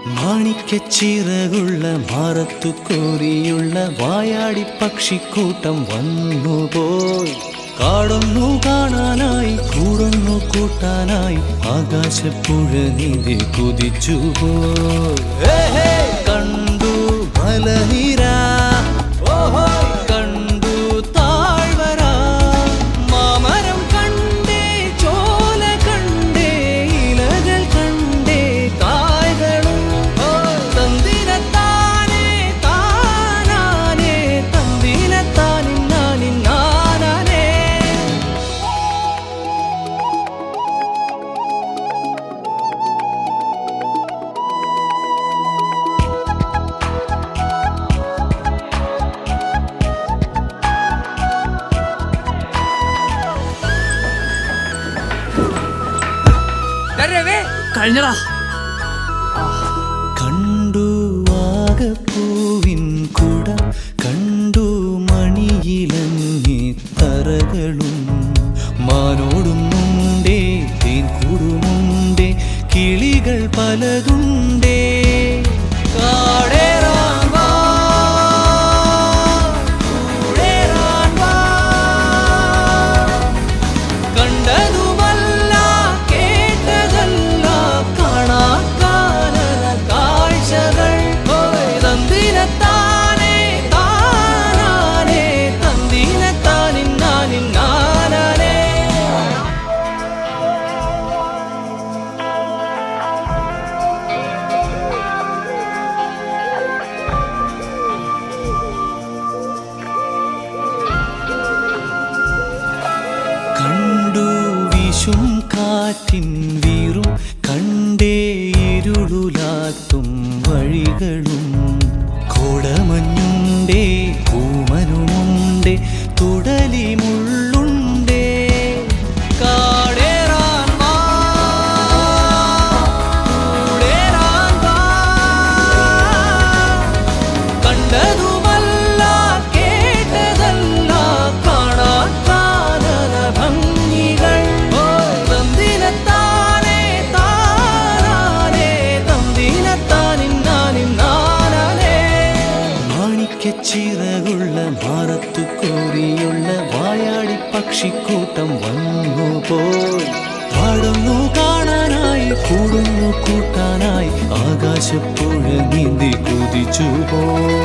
മാണിക്കച്ചിറകുള്ള മാറത്തു കോരിയുള്ള വായാടി പക്ഷിക്കൂട്ടം വന്നുപോയി. കാടൊന്നു കാണാനായി കൂടൊന്നു കൂട്ടാനായി ആകാശപ്പുഴ നീന്തി കുതിച്ചുപോയി. കണ്ടു മലനിര, കണ്ടു താഴ്വര, മാമരം കണ്ടേ, ചോല കണ്ടേ, ഇലകൾ കണ്ടേ, കായ്കളും തന്തിരത്താനേ താനാനേ, തന്തിരത്താനിന്നാനിന്നാനേ. കഴിഞ്ഞടാ. കണ്ടു ആകപ്പൂവിൻ കുട, കണ്ടു മണിയിലങ്ങി തറകളും, മാനോടുമുണ്ടേ തേൻ കൂടുമുണ്ടേ, കിളികൾ പലതുണ്ടേ. കാടേറാൻ വാ, കൂടേറാൻ വാ, കണ്ടതുമല്ല കേട്ടതല്ല കാണാക്കാനല കാഴ്ചകൾ. തന്തിരത്താനേ താനാനേ, തന്തിരത്താനിന്നാനിന്നാനേ. കണ്ടു വീശും കാറ്റിൻ വീറും, കണ്ടേ ഇരുളുലാത്തും വഴികളും, കോടമഞ്ഞുണ്ടേ പൂമനുമുണ്ടേ, തുടലി മുള്ളുണ്ടേ. കാടേറാൻ വാ, കൂടേറാൻ വാ, കണ്ടതുമല്ല കേട്ടതല്ല കാണാക്കാനല ഭംഗികൾ. തന്തിരത്താനേ താനാനേ, തന്തിരത്താനിന്നാനിന്നാനേ. മാണിക്കച്ചിറകുള്ള മാറത്തു കോരിയുള്ള വായാടി പക്ഷിക്കൂട്ടം വന്നുപോയി. പാടുന്നു കാണാനായി കൂടുന്നു കൂട്ടാനായി ആകാശപ്പുഴ നീന്തി കുതിച്ചുപോയി.